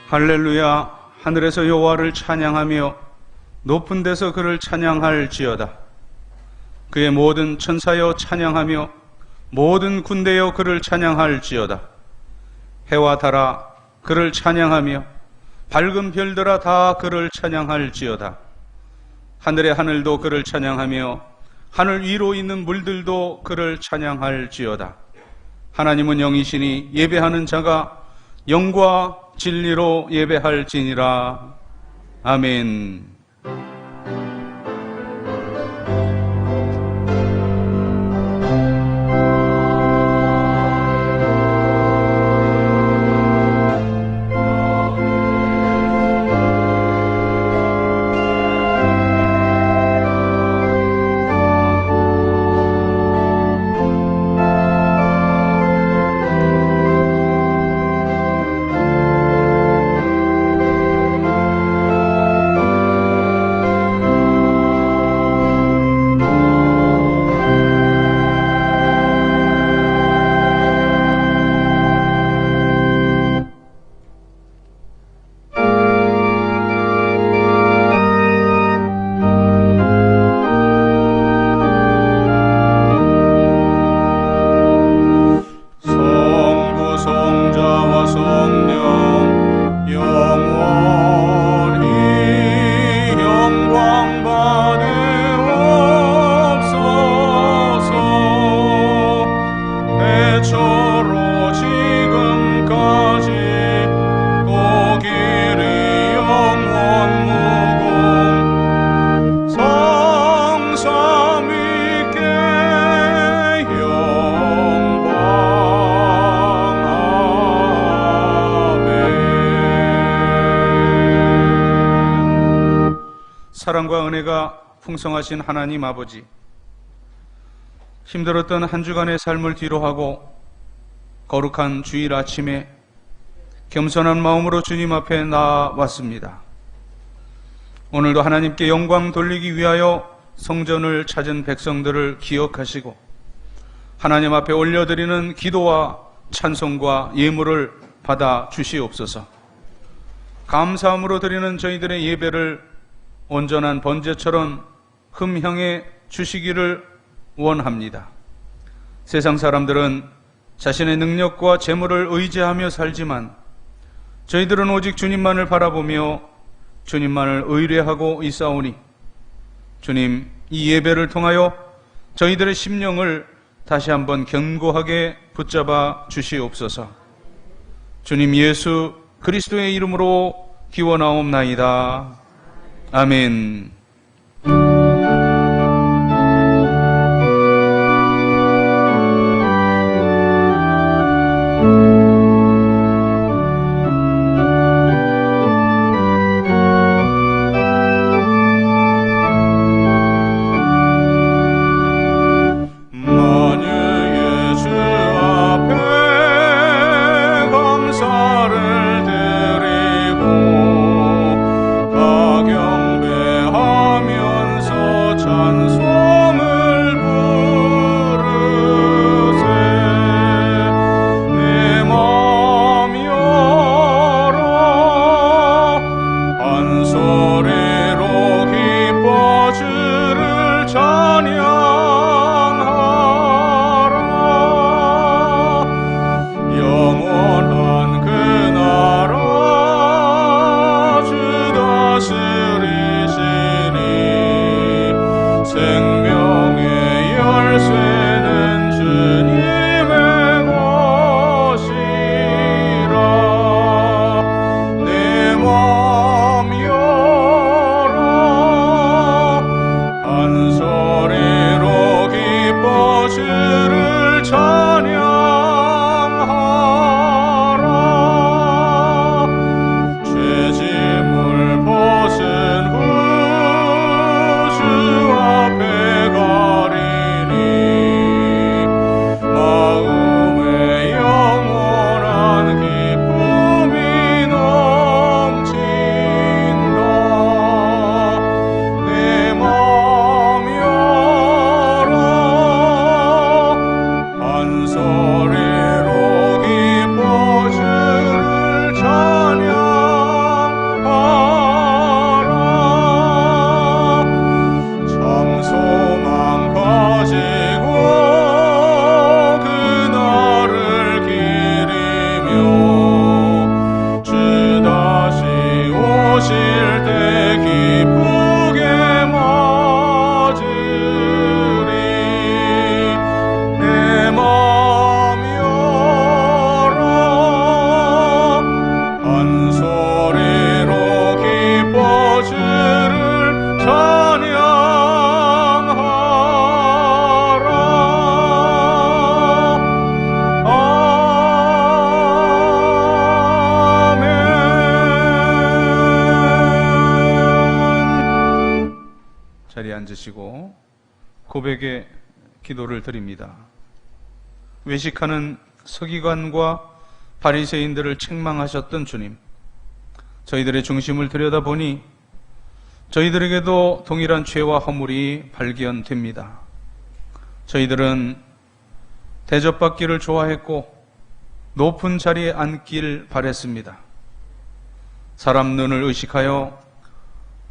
할렐루야. 하늘에서 여호와를 찬양하며 높은 데서 그를 찬양할지어다. 그의 모든 천사여 찬양하며 모든 군대여 그를 찬양할지어다. 해와 달아 그를 찬양하며 밝은 별들아 다 그를 찬양할지어다. 하늘의 하늘도 그를 찬양하며 하늘 위로 있는 물들도 그를 찬양할지어다. 하나님은 영이시니 예배하는 자가 영과 진리로 예배할지니라. 아멘. 사랑과 은혜가 풍성하신 하나님 아버지, 힘들었던 한 주간의 삶을 뒤로하고 거룩한 주일 아침에 겸손한 마음으로 주님 앞에 나왔습니다. 오늘도 하나님께 영광 돌리기 위하여 성전을 찾은 백성들을 기억하시고 하나님 앞에 올려드리는 기도와 찬송과 예물을 받아 주시옵소서. 감사함으로 드리는 저희들의 예배를 온전한 번제처럼 흠향해 주시기를 원합니다. 세상 사람들은 자신의 능력과 재물을 의지하며 살지만 저희들은 오직 주님만을 바라보며 주님만을 의뢰하고 있사오니 주님, 이 예배를 통하여 저희들의 심령을 다시 한번 견고하게 붙잡아 주시옵소서. 주님 예수 그리스도의 이름으로 기원하옵나이다. 아멘. 죄짐을 벗은 후 주 앞에 자리에 앉으시고 고백의 기도를 드립니다. 외식하는 서기관과 바리새인들을 책망하셨던 주님, 저희들의 중심을 들여다보니 저희들에게도 동일한 죄와 허물이 발견됩니다. 저희들은 대접받기를 좋아했고 높은 자리에 앉길 바랬습니다. 사람 눈을 의식하여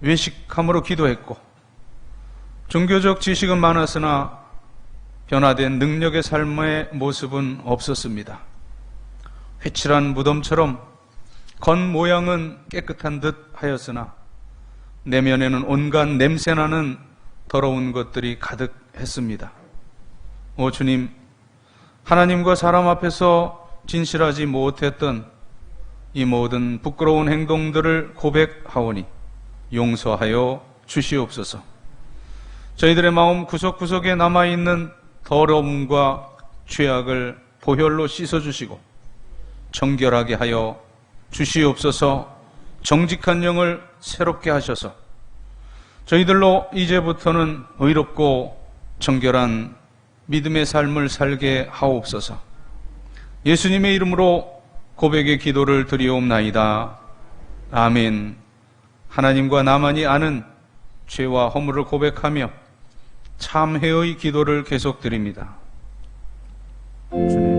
외식함으로 기도했고 종교적 지식은 많았으나 변화된 능력의 삶의 모습은 없었습니다. 회칠한 무덤처럼 겉모양은 깨끗한 듯 하였으나 내면에는 온갖 냄새나는 더러운 것들이 가득했습니다. 오 주님, 하나님과 사람 앞에서 진실하지 못했던 이 모든 부끄러운 행동들을 고백하오니 용서하여 주시옵소서. 저희들의 마음 구석구석에 남아있는 더러움과 죄악을 보혈로 씻어주시고 정결하게 하여 주시옵소서. 정직한 영을 새롭게 하셔서 저희들로 이제부터는 의롭고 정결한 믿음의 삶을 살게 하옵소서. 예수님의 이름으로 고백의 기도를 드리옵나이다. 아멘. 하나님과 나만이 아는 죄와 허물을 고백하며 참회의 기도를 계속 드립니다. 주님.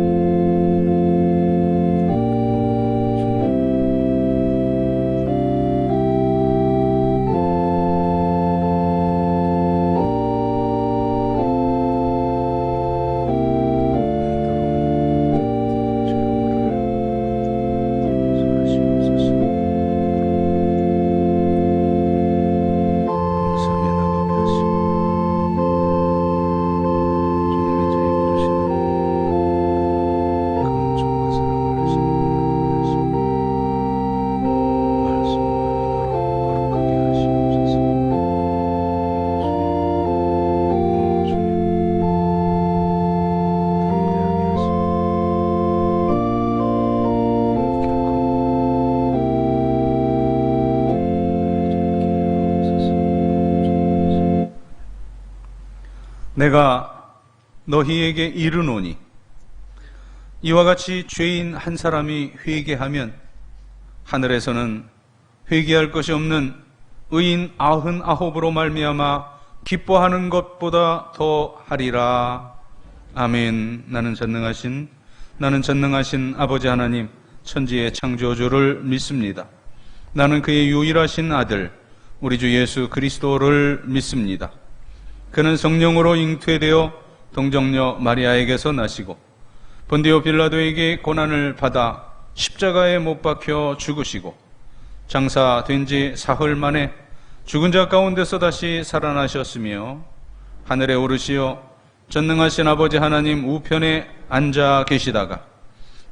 내가 너희에게 이르노니 이와 같이 죄인 한 사람이 회개하면 하늘에서는 회개할 것이 없는 의인 99으로 말미암아 기뻐하는 것보다 더 하리라. 아멘. 나는 전능하신 아버지 하나님 천지의 창조주를 믿습니다. 나는 그의 유일하신 아들 우리 주 예수 그리스도를 믿습니다. 그는 성령으로 잉태되어 동정녀 마리아에게서 나시고 본디오 빌라도에게 고난을 받아 십자가에 못 박혀 죽으시고 장사된 지 사흘 만에 죽은 자 가운데서 다시 살아나셨으며 하늘에 오르시어 전능하신 아버지 하나님 우편에 앉아 계시다가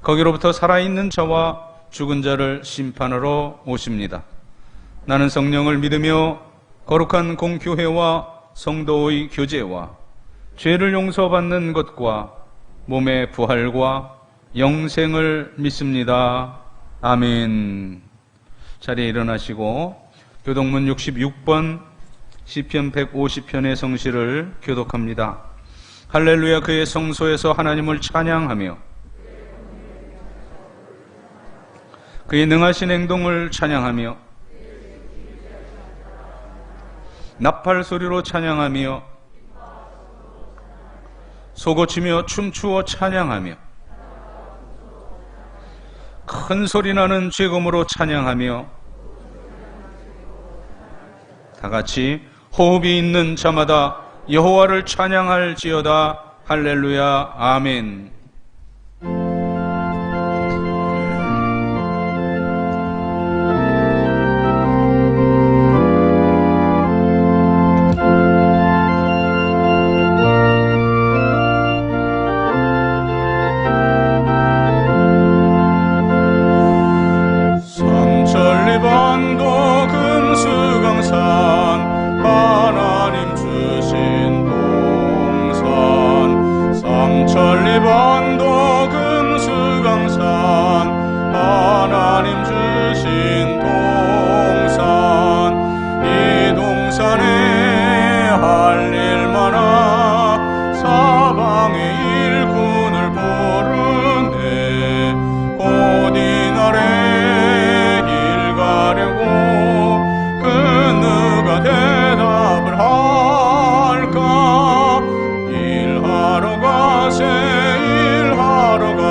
거기로부터 살아있는 자와 죽은 자를 심판하러 오십니다. 나는 성령을 믿으며 거룩한 공교회와 성도의 교제와 죄를 용서받는 것과 몸의 부활과 영생을 믿습니다. 아멘. 자리에 일어나시고 교독문 66번 시편 150편의 성시를 교독합니다. 할렐루야. 그의 성소에서 하나님을 찬양하며 그의 능하신 행동을 찬양하며 나팔 소리로 찬양하며 소고치며 춤추어 찬양하며 큰 소리 나는 죄금으로 찬양하며 다 같이 호흡이 있는 자마다 여호와를 찬양할지어다. 할렐루야. 아멘. 하나님 주신 동산 상천리반 할 일 많아 사방의 일꾼을 부르네. 곧 이날에 일 가려고 그 누가 대답을 할까. 일하러 가세 일하러 가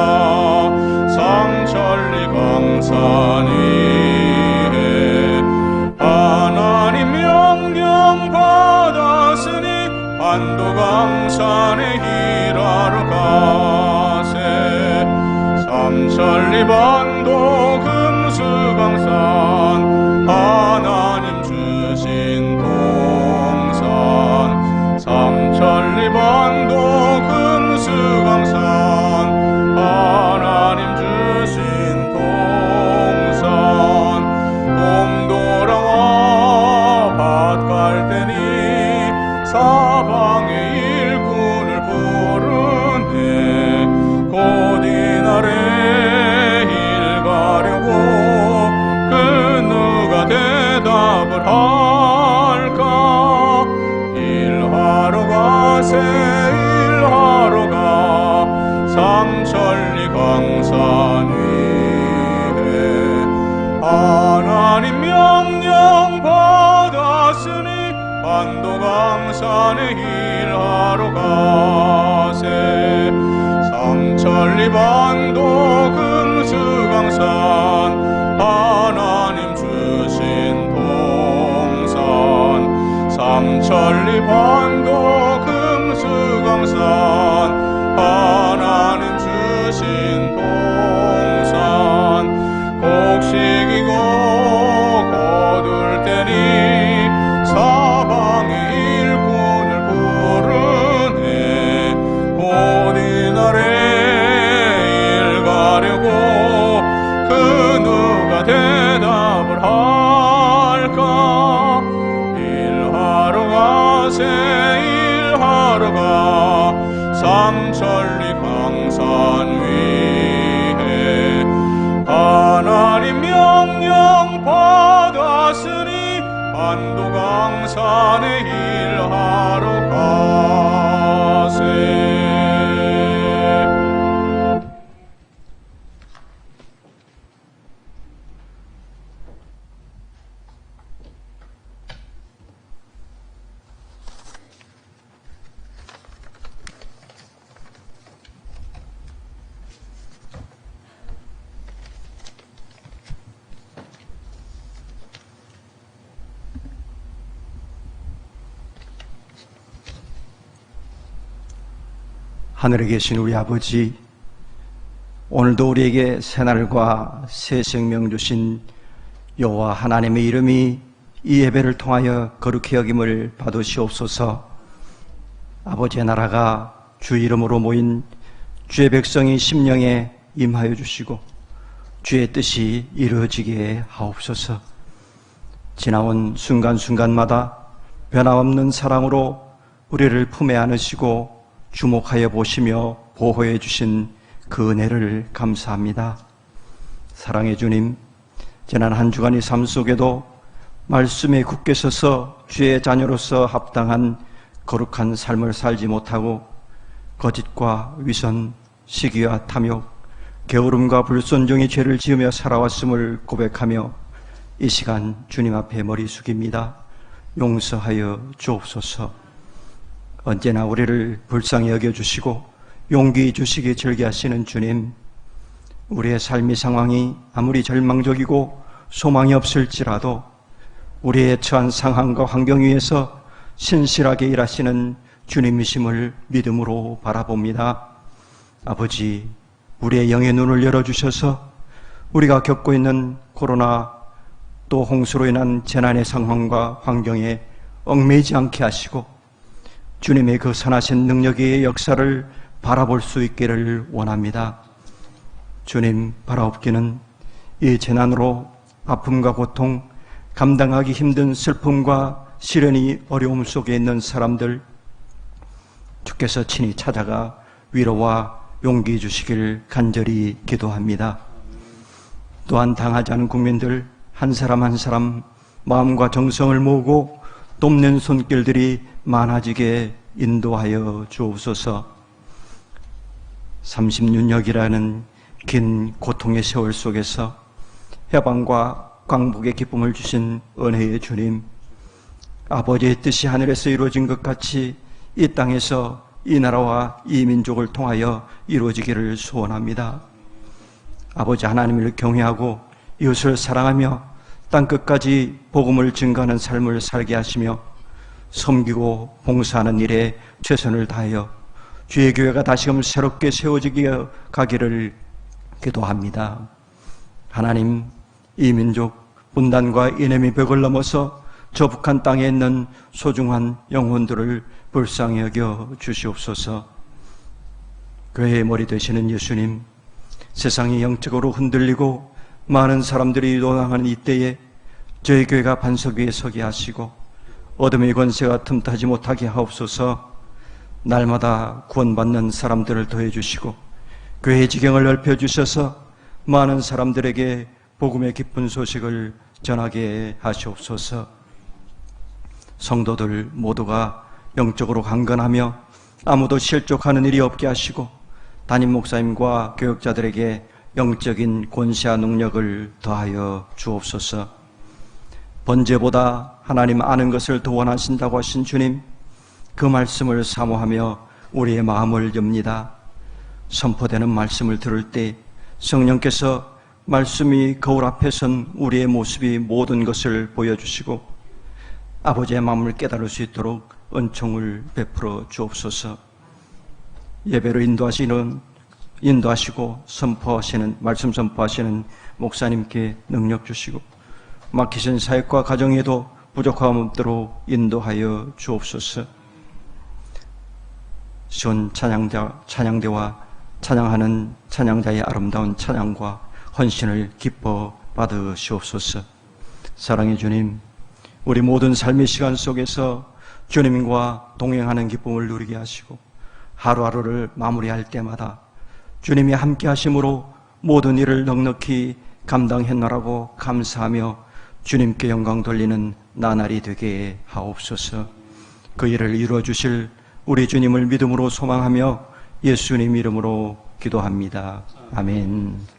삼천리 광산 위에. 하나님 명령 받았으니 반도강산에 일하러 가세. 삼천리 반도 금수강산 하나님 주신 동산. 삼천리 반도 금수강산 하나님 주신 동산. 봄 돌아와 밭 갈 때니 사방의 일꾼을 부르네. 곧 이날에 일 가려고 그 누가 대답을 할까. 일하러 가세 일하러 가 삼천리 광산 위에. 하나님 명령 받았으니 반도강산에 일하러 가세. 삼천리 반도 금수강산 하나님 주신 동산. 삼천리 반도 금수강산 하나님 주신 동산. 곡식이고 거둘 때니 사방의 일꾼을 부르네. 곧 이날에 일 가려고 그 누가 대답을 할까. 일하러 가세 일하러 가 삼천리 광산 위에. 하나님 명령 받았으니 반도강산에 일하러 가세. 하늘에 계신 우리 아버지, 오늘도 우리에게 새날과 새 생명 주신 여호와 하나님의 이름이 이 예배를 통하여 거룩히 여김을 받으시옵소서. 아버지의 나라가 주 이름으로 모인 주의 백성의 심령에 임하여 주시고 주의 뜻이 이루어지게 하옵소서. 지나온 순간순간마다 변함없는 사랑으로 우리를 품에 안으시고 주목하여 보시며 보호해 주신 그 은혜를 감사합니다. 사랑의 주님, 지난 한 주간의 삶 속에도 말씀에 굳게 서서 주의 자녀로서 합당한 거룩한 삶을 살지 못하고 거짓과 위선, 시기와 탐욕, 게으름과 불순종의 죄를 지으며 살아왔음을 고백하며 이 시간 주님 앞에 머리 숙입니다. 용서하여 주옵소서. 언제나 우리를 불쌍히 여겨주시고 용기 주시기 즐겨하시는 주님, 우리의 삶의 상황이 아무리 절망적이고 소망이 없을지라도 우리의 처한 상황과 환경 위에서 신실하게 일하시는 주님이심을 믿음으로 바라봅니다. 아버지, 우리의 영의 눈을 열어주셔서 우리가 겪고 있는 코로나 또 홍수로 인한 재난의 상황과 환경에 얽매이지 않게 하시고 주님의 그 선하신 능력의 역사를 바라볼 수 있기를 원합니다. 주님, 바라옵기는 이 재난으로 아픔과 고통, 감당하기 힘든 슬픔과 시련이 어려움 속에 있는 사람들, 주께서 친히 찾아가 위로와 용기 주시길 간절히 기도합니다. 또한 당하지 않은 국민들 한 사람 한 사람 마음과 정성을 모으고 돕는 손길들이 많아지게 인도하여 주옵소서. 36년이라는 긴 고통의 세월 속에서 해방과 광복의 기쁨을 주신 은혜의 주님, 아버지의 뜻이 하늘에서 이루어진 것 같이 이 땅에서 이 나라와 이 민족을 통하여 이루어지기를 소원합니다. 아버지 하나님을 경외하고 이웃을 사랑하며 땅끝까지 복음을 증거하는 삶을 살게 하시며 섬기고 봉사하는 일에 최선을 다하여 주의 교회가 다시금 새롭게 세워지게 가기를 기도합니다. 하나님, 이 민족 분단과 이념의 벽을 넘어서 저 북한 땅에 있는 소중한 영혼들을 불쌍히 여겨 주시옵소서. 교회의 머리 되시는 예수님, 세상이 영적으로 흔들리고 많은 사람들이 도망하는 이때에 저희 교회가 반석 위에 서게 하시고 어둠의 권세가 틈타지 못하게 하옵소서. 날마다 구원받는 사람들을 더해주시고 교회의 지경을 넓혀주셔서 많은 사람들에게 복음의 기쁜 소식을 전하게 하시옵소서. 성도들 모두가 영적으로 강건하며 아무도 실족하는 일이 없게 하시고 담임 목사님과 교역자들에게 영적인 권세와 능력을 더하여 주옵소서. 번제보다 하나님 아는 것을 더 원하신다고 하신 주님, 그 말씀을 사모하며 우리의 마음을 엽니다. 선포되는 말씀을 들을 때 성령께서 말씀이 거울 앞에 선 우리의 모습이 모든 것을 보여주시고 아버지의 마음을 깨달을 수 있도록 은총을 베풀어 주옵소서. 예배로 인도하시고 선포하시는 말씀 선포하시는 목사님께 능력 주시고 맡기신 사역과 가정에도 부족함 없도록 인도하여 주옵소서. 시온 찬양대와 찬양하는 찬양자의 아름다운 찬양과 헌신을 기뻐 받으시옵소서. 사랑의 주님, 우리 모든 삶의 시간 속에서 주님과 동행하는 기쁨을 누리게 하시고 하루하루를 마무리할 때마다 주님이 함께 하심으로 모든 일을 넉넉히 감당했노라고 감사하며 주님께 영광 돌리는 나날이 되게 하옵소서. 그 일을 이루어 주실 우리 주님을 믿음으로 소망하며 예수님 이름으로 기도합니다. 아멘.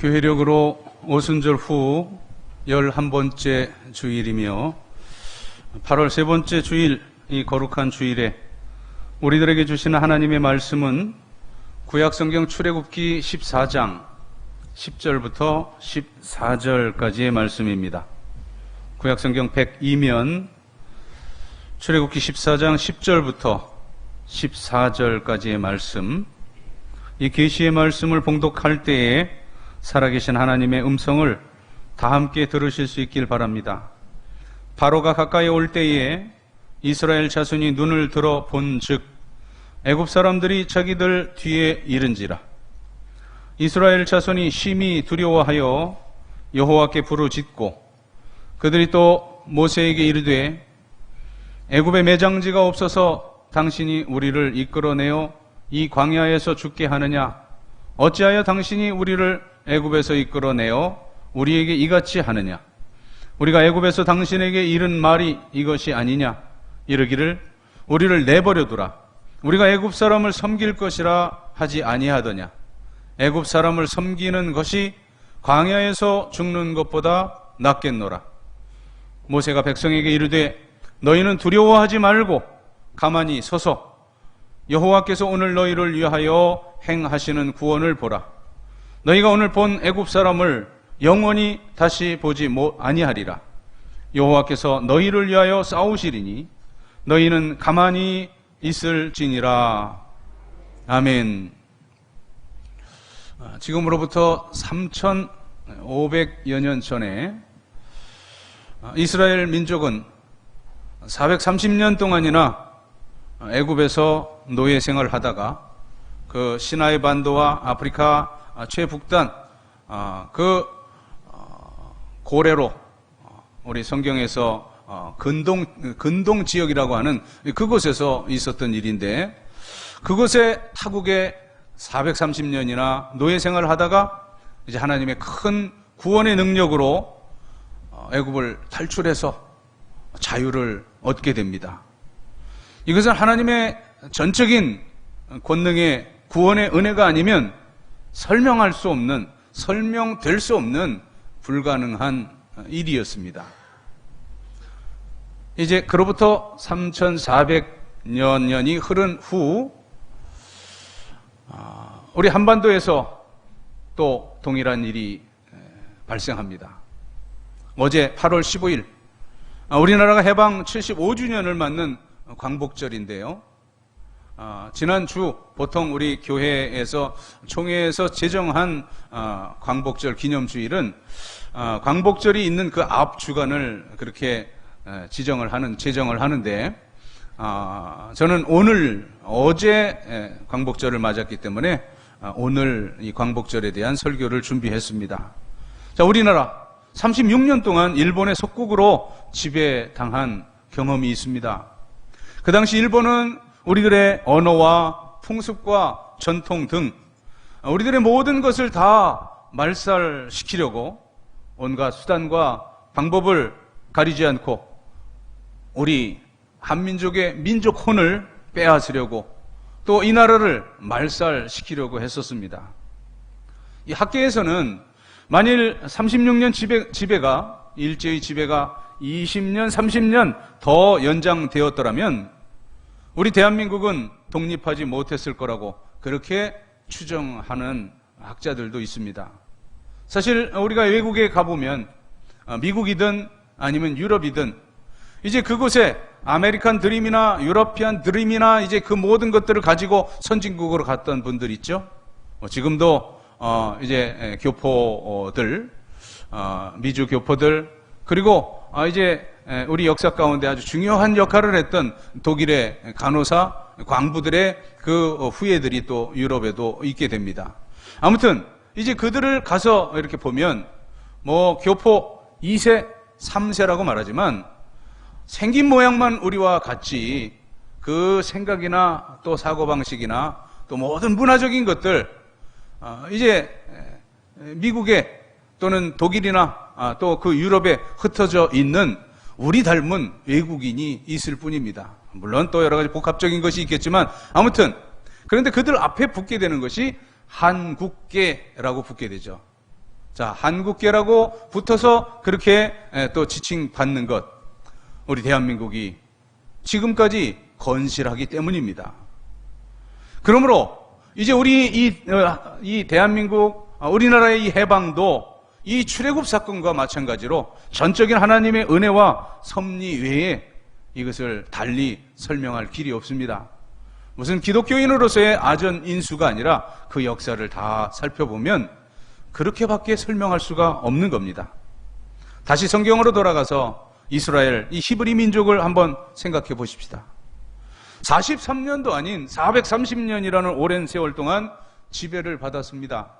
교회력으로 오순절 후 11번째 주일이며 8월 세 번째 주일, 이 거룩한 주일에 우리들에게 주시는 하나님의 말씀은 구약성경 출애굽기 14장 10절부터 14절까지의 말씀입니다. 구약성경 102면 출애굽기 14장 10절부터 14절까지의 말씀, 이 계시의 말씀을 봉독할 때에 살아계신 하나님의 음성을 다 함께 들으실 수 있길 바랍니다. 바로가 가까이 올 때에 이스라엘 자손이 눈을 들어 본즉 애굽 사람들이 자기들 뒤에 이른지라. 이스라엘 자손이 심히 두려워하여 여호와께 부르짖고 그들이 또 모세에게 이르되 애굽에 매장지가 없어서 당신이 우리를 이끌어내어 이 광야에서 죽게 하느냐? 어찌하여 당신이 우리를 애굽에서 이끌어내어 우리에게 이같이 하느냐? 우리가 애굽에서 당신에게 이른 말이 이것이 아니냐? 이르기를 우리를 내버려 두라. 우리가 애굽 사람을 섬길 것이라 하지 아니하더냐? 애굽 사람을 섬기는 것이 광야에서 죽는 것보다 낫겠노라. 모세가 백성에게 이르되 너희는 두려워하지 말고 가만히 서서 여호와께서 오늘 너희를 위하여 행하시는 구원을 보라. 너희가 오늘 본 애굽 사람을 영원히 다시 보지 아니하리라. 여호와께서 너희를 위하여 싸우시리니 너희는 가만히 있을지니라. 아멘. 지금으로부터 3,500여 년 전에 이스라엘 민족은 430년 동안이나 애굽에서 노예 생활을 하다가 그 시나이 반도와 아프리카 최북단 고래로 우리 성경에서 근동 지역이라고 하는 그곳에서 있었던 일인데, 그곳에 타국에 430년이나 노예 생활을 하다가 이제 하나님의 큰 구원의 능력으로 애굽을 탈출해서 자유를 얻게 됩니다. 이것은 하나님의 전적인 권능의 구원의 은혜가 아니면 설명할 수 없는, 설명될 수 없는 불가능한 일이었습니다. 이제 그로부터 3,400년이 흐른 후 우리 한반도에서 또 동일한 일이 발생합니다. 어제 8월 15일 우리나라가 해방 75주년을 맞는 광복절인데요. 지난주 보통 우리 교회에서 총회에서 제정한 광복절 기념주일은 광복절이 있는 그 앞 주간을 그렇게 제정을 하는데, 저는 어제 광복절을 맞았기 때문에 오늘 이 광복절에 대한 설교를 준비했습니다. 자, 우리나라 36년 동안 일본의 속국으로 지배당한 경험이 있습니다. 그 당시 일본은 우리들의 언어와 풍습과 전통 등 우리들의 모든 것을 다 말살시키려고 온갖 수단과 방법을 가리지 않고 우리 한민족의 민족 혼을 빼앗으려고 또 이 나라를 말살시키려고 했었습니다. 이 학계에서는 만일 36년 지배가, 일제의 지배가 20년, 30년 더 연장되었더라면 우리 대한민국은 독립하지 못했을 거라고 그렇게 추정하는 학자들도 있습니다. 사실 우리가 외국에 가보면 미국이든 아니면 유럽이든 이제 그곳에 아메리칸 드림이나 유러피안 드림이나 이제 그 모든 것들을 가지고 선진국으로 갔던 분들 있죠. 지금도 이제 교포들, 미주 교포들, 그리고 이제 우리 역사 가운데 아주 중요한 역할을 했던 독일의 간호사, 광부들의 그 후예들이 또 유럽에도 있게 됩니다. 아무튼 이제 그들을 가서 이렇게 보면 뭐 교포 2세, 3세라고 말하지만 생긴 모양만 우리와 같지 그 생각이나 또 사고방식이나 또 모든 문화적인 것들 이제 미국에 또는 독일이나 또 그 유럽에 흩어져 있는 우리 닮은 외국인이 있을 뿐입니다. 물론 또 여러 가지 복합적인 것이 있겠지만 아무튼 그런데 그들 앞에 붙게 되는 것이 한국계라고 붙게 되죠. 자, 한국계라고 붙어서 그렇게 또 지칭받는 것, 우리 대한민국이 지금까지 건실하기 때문입니다. 그러므로 이제 우리 이 대한민국, 우리나라의 이 해방도 이 출애굽 사건과 마찬가지로 전적인 하나님의 은혜와 섭리 외에 이것을 달리 설명할 길이 없습니다. 무슨 기독교인으로서의 아전 인수가 아니라 그 역사를 다 살펴보면 그렇게밖에 설명할 수가 없는 겁니다. 다시 성경으로 돌아가서 이스라엘, 이 히브리 민족을 한번 생각해 보십시다. 43년도 아닌 430년이라는 오랜 세월 동안 지배를 받았습니다.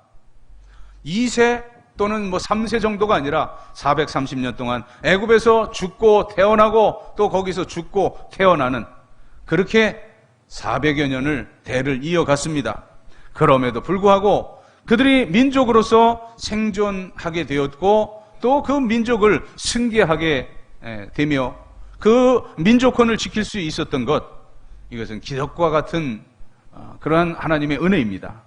2세 또는 3세 정도가 아니라 430년 동안 애굽에서 죽고 태어나고 또 거기서 죽고 태어나는, 그렇게 400여 년을 대를 이어갔습니다. 그럼에도 불구하고 그들이 민족으로서 생존하게 되었고 또 그 민족을 승계하게 되며 그 민족권을 지킬 수 있었던 것, 이것은 기적과 같은 그러한 하나님의 은혜입니다.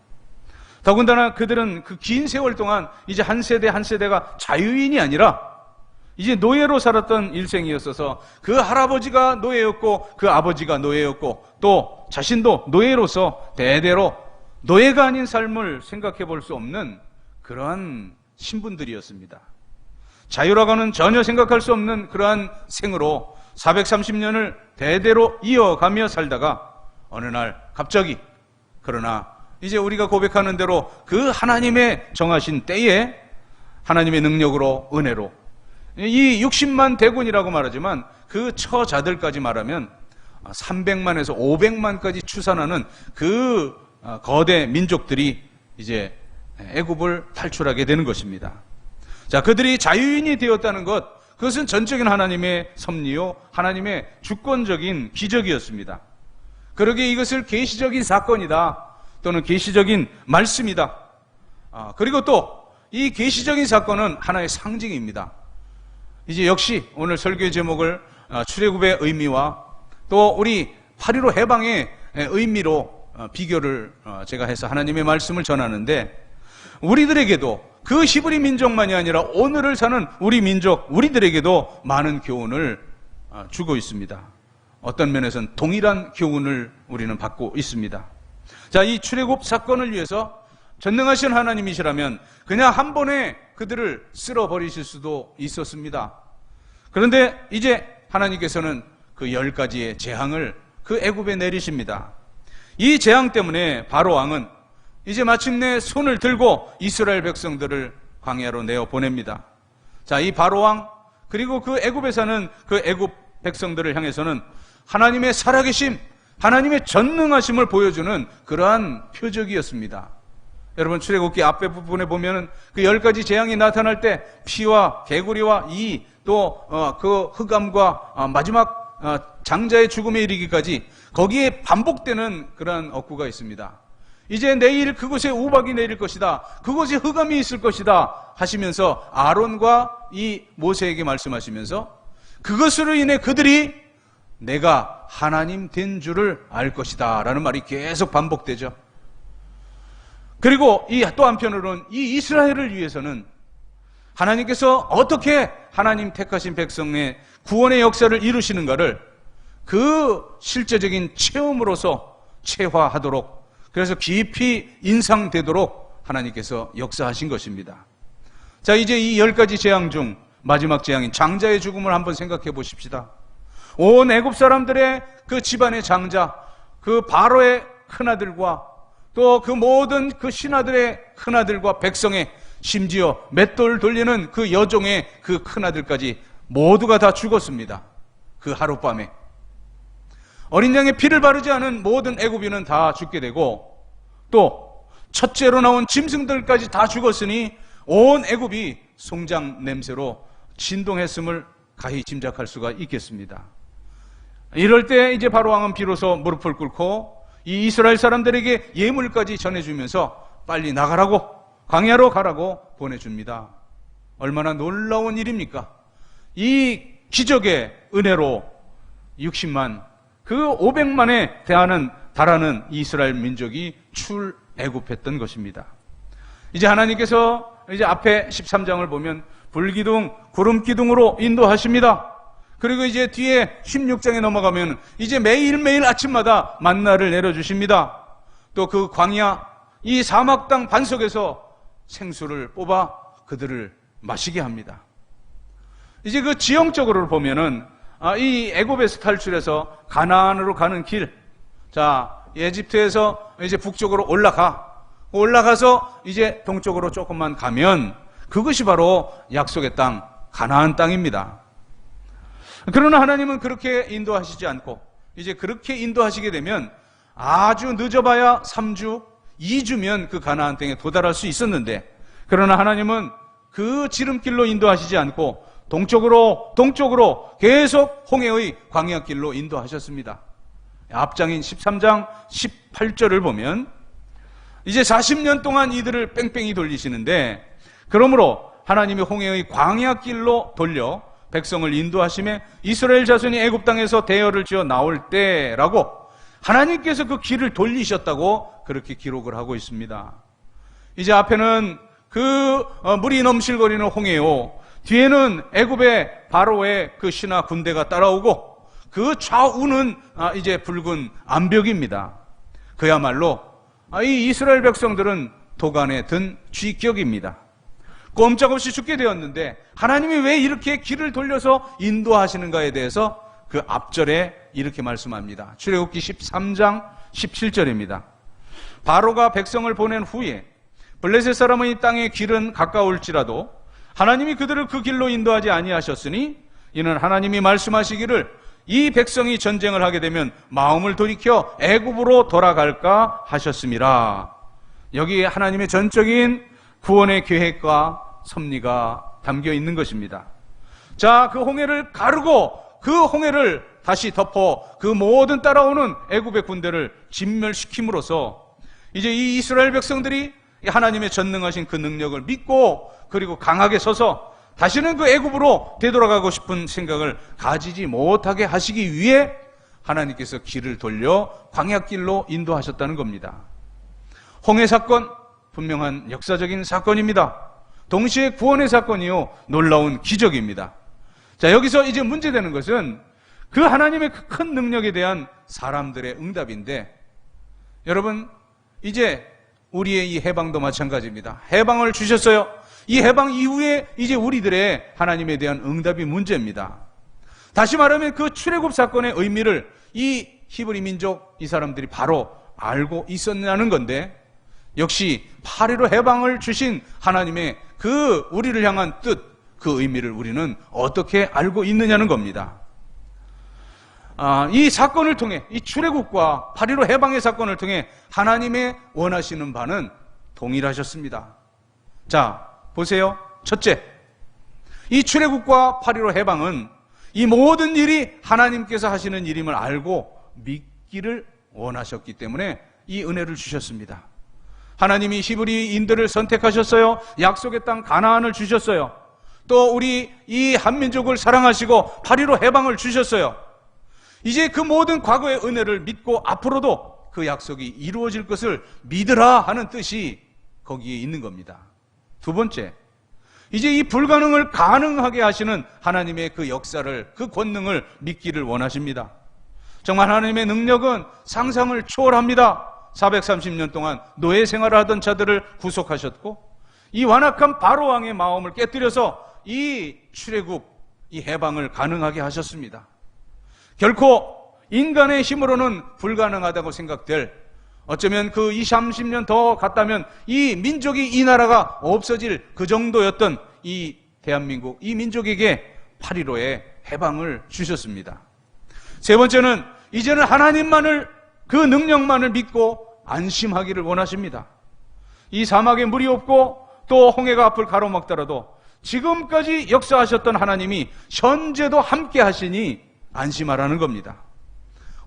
더군다나 그들은 그 긴 세월 동안 이제 한 세대 한 세대가 자유인이 아니라 이제 노예로 살았던 일생이었어서 그 할아버지가 노예였고 그 아버지가 노예였고 또 자신도 노예로서 대대로 노예가 아닌 삶을 생각해 볼 수 없는 그러한 신분들이었습니다. 자유라고는 전혀 생각할 수 없는 그러한 생으로 430년을 대대로 이어가며 살다가 어느 날 갑자기, 그러나 이제 우리가 고백하는 대로 그 하나님의 정하신 때에 하나님의 능력으로, 은혜로 이 60만 대군이라고 말하지만 그 처자들까지 말하면 300만에서 500만까지 추산하는 그 거대 민족들이 이제 애굽을 탈출하게 되는 것입니다. 자, 그들이 자유인이 되었다는 것, 그것은 전적인 하나님의 섭리요, 하나님의 주권적인 기적이었습니다. 그러기에 이것을 계시적인 사건이다 또는 계시적인 말씀이다. 그리고 또 이 계시적인 사건은 하나의 상징입니다. 이제 역시 오늘 설교의 제목을 출애굽의 의미와 또 우리 8.15 해방의 의미로 비교를 제가 해서 하나님의 말씀을 전하는데, 우리들에게도 그 히브리 민족만이 아니라 오늘을 사는 우리 민족, 우리들에게도 많은 교훈을 주고 있습니다. 어떤 면에서는 동일한 교훈을 우리는 받고 있습니다. 자, 이 출애굽 사건을 위해서 전능하신 하나님이시라면 그냥 한 번에 그들을 쓸어버리실 수도 있었습니다. 그런데 이제 하나님께서는 그 10가지의 재앙을 그 애굽에 내리십니다. 이 재앙 때문에 바로 왕은 이제 마침내 손을 들고 이스라엘 백성들을 광야로 내어 보냅니다. 자, 이 바로 왕 그리고 그 애굽에 사는 그 애굽 백성들을 향해서는 하나님의 살아계심, 하나님의 전능하심을 보여주는 그러한 표적이었습니다. 여러분, 출애굽기 앞에 부분에 보면은 그 10가지 재앙이 나타날 때 피와 개구리와 이 또 그 흑암과 마지막 장자의 죽음에 이르기까지 거기에 반복되는 그러한 어구가 있습니다. 이제 내일 그곳에 우박이 내릴 것이다, 그곳에 흑암이 있을 것이다 하시면서 아론과 이 모세에게 말씀하시면서 그것으로 인해 그들이 내가 하나님 된 줄을 알 것이다 라는 말이 계속 반복되죠. 그리고 또 한편으로는 이 이스라엘을 위해서는 하나님께서 어떻게 하나님 택하신 백성의 구원의 역사를 이루시는가를 그 실제적인 체험으로서 체화하도록, 그래서 깊이 인상되도록 하나님께서 역사하신 것입니다. 자, 이제 이 10가지 재앙 중 마지막 재앙인 장자의 죽음을 한번 생각해 보십시다. 온 애굽 사람들의 그 집안의 장자, 그 바로의 큰아들과 또 그 모든 그 신하들의 큰아들과 백성의, 심지어 맷돌 돌리는 그 여종의 그 큰아들까지 모두가 다 죽었습니다. 그 하룻밤에 어린 양의 피를 바르지 않은 모든 애굽인은 다 죽게 되고, 또 첫째로 나온 짐승들까지 다 죽었으니 온 애굽이 송장 냄새로 진동했음을 가히 짐작할 수가 있겠습니다. 이럴 때 이제 바로 왕은 비로소 무릎을 꿇고 이 이스라엘 사람들에게 예물까지 전해주면서 빨리 나가라고, 광야로 가라고 보내줍니다. 얼마나 놀라운 일입니까? 이 기적의 은혜로 60만, 그 500만에 달하는 이스라엘 민족이 출애굽했던 것입니다. 이제 하나님께서 이제 앞에 13장을 보면 불기둥, 구름기둥으로 인도하십니다. 그리고 이제 뒤에 16장에 넘어가면 이제 매일매일 아침마다 만나를 내려주십니다. 또 그 광야, 이 사막 땅 반석에서 생수를 뽑아 그들을 마시게 합니다. 이제 그 지형적으로 보면은 이 애굽에서 탈출해서 가나안으로 가는 길, 자, 에집트에서 이제 북쪽으로 올라가서 이제 동쪽으로 조금만 가면 그것이 바로 약속의 땅, 가나안 땅입니다. 그러나 하나님은 그렇게 인도하시지 않고 이제 그렇게 인도하시게 되면 아주 늦어봐야 3주, 2주면 그 가나안 땅에 도달할 수 있었는데, 그러나 하나님은 그 지름길로 인도하시지 않고 동쪽으로 계속 홍해의 광야길로 인도하셨습니다. 앞장인 13장 18절을 보면 이제 40년 동안 이들을 뺑뺑이 돌리시는데, 그러므로 하나님이 홍해의 광야길로 돌려 백성을 인도하심에 이스라엘 자손이 애굽 땅에서 대열을 지어 나올 때라고 하나님께서 그 길을 돌리셨다고 그렇게 기록을 하고 있습니다. 이제 앞에는 그 물이 넘실거리는 홍해요, 뒤에는 애굽의 바로의 그 신하 군대가 따라오고 그 좌우는 이제 붉은 암벽입니다. 그야말로 이 이스라엘 백성들은 도간에 든 쥐격입니다. 꼼짝없이 죽게 되었는데 하나님이 왜 이렇게 길을 돌려서 인도하시는가에 대해서 그 앞절에 이렇게 말씀합니다. 출애굽기 13장 17절입니다. 바로가 백성을 보낸 후에 블레셋 사람의 땅의 길은 가까울지라도 하나님이 그들을 그 길로 인도하지 아니하셨으니 이는 하나님이 말씀하시기를 이 백성이 전쟁을 하게 되면 마음을 돌이켜 애굽으로 돌아갈까 하셨음이라. 여기에 하나님의 전적인 구원의 계획과 섭리가 담겨 있는 것입니다. 자, 그 홍해를 가르고 그 홍해를 다시 덮어 그 모든 따라오는 애굽의 군대를 진멸시킴으로써 이제 이 이스라엘 백성들이 하나님의 전능하신 그 능력을 믿고 그리고 강하게 서서 다시는 그 애굽으로 되돌아가고 싶은 생각을 가지지 못하게 하시기 위해 하나님께서 길을 돌려 광야길로 인도하셨다는 겁니다. 홍해 사건, 분명한 역사적인 사건입니다. 동시에 구원의 사건이요, 놀라운 기적입니다. 자, 여기서 이제 문제되는 것은 그 하나님의 그 큰 능력에 대한 사람들의 응답인데, 여러분, 이제 우리의 이 해방도 마찬가지입니다. 해방을 주셨어요. 이 해방 이후에 이제 우리들의 하나님에 대한 응답이 문제입니다. 다시 말하면 그 출애굽 사건의 의미를 이 히브리 민족, 이 사람들이 바로 알고 있었냐는 건데, 역시 8.15 해방을 주신 하나님의 그 우리를 향한 뜻, 그 의미를 우리는 어떻게 알고 있느냐는 겁니다. 이 사건을 통해, 이 출애굽과 8.15 해방의 사건을 통해 하나님의 원하시는 바는 동일하셨습니다. 자, 보세요. 첫째, 이 출애굽과 8.15 해방은 이 모든 일이 하나님께서 하시는 일임을 알고 믿기를 원하셨기 때문에 이 은혜를 주셨습니다. 하나님이 히브리인들을 선택하셨어요. 약속의 땅 가나안을 주셨어요. 또 우리 이 한민족을 사랑하시고 8.15 해방을 주셨어요. 이제 그 모든 과거의 은혜를 믿고 앞으로도 그 약속이 이루어질 것을 믿으라 하는 뜻이 거기에 있는 겁니다. 두 번째, 이제 이 불가능을 가능하게 하시는 하나님의 그 역사를, 그 권능을 믿기를 원하십니다. 정말 하나님의 능력은 상상을 초월합니다. 430년 동안 노예 생활을 하던 자들을 구속하셨고, 이 완악한 바로왕의 마음을 깨뜨려서 이 출애굽, 이 해방을 가능하게 하셨습니다. 결코 인간의 힘으로는 불가능하다고 생각될, 어쩌면 그 20, 30년 더 갔다면 이 민족이, 이 나라가 없어질 그 정도였던 이 대한민국, 이 민족에게 8.15의 해방을 주셨습니다. 세 번째는 이제는 하나님만을, 그 능력만을 믿고 안심하기를 원하십니다. 이 사막에 물이 없고 또 홍해가 앞을 가로막더라도 지금까지 역사하셨던 하나님이 현재도 함께 하시니 안심하라는 겁니다.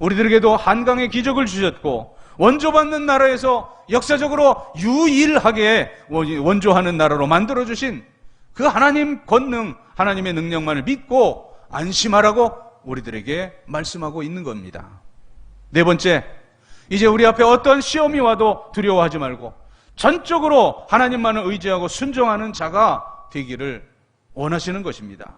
우리들에게도 한강의 기적을 주셨고 원조받는 나라에서 역사적으로 유일하게 원조하는 나라로 만들어주신 그 하나님 권능, 하나님의 능력만을 믿고 안심하라고 우리들에게 말씀하고 있는 겁니다. 네 번째, 이제 우리 앞에 어떤 시험이 와도 두려워하지 말고 전적으로 하나님만을 의지하고 순종하는 자가 되기를 원하시는 것입니다.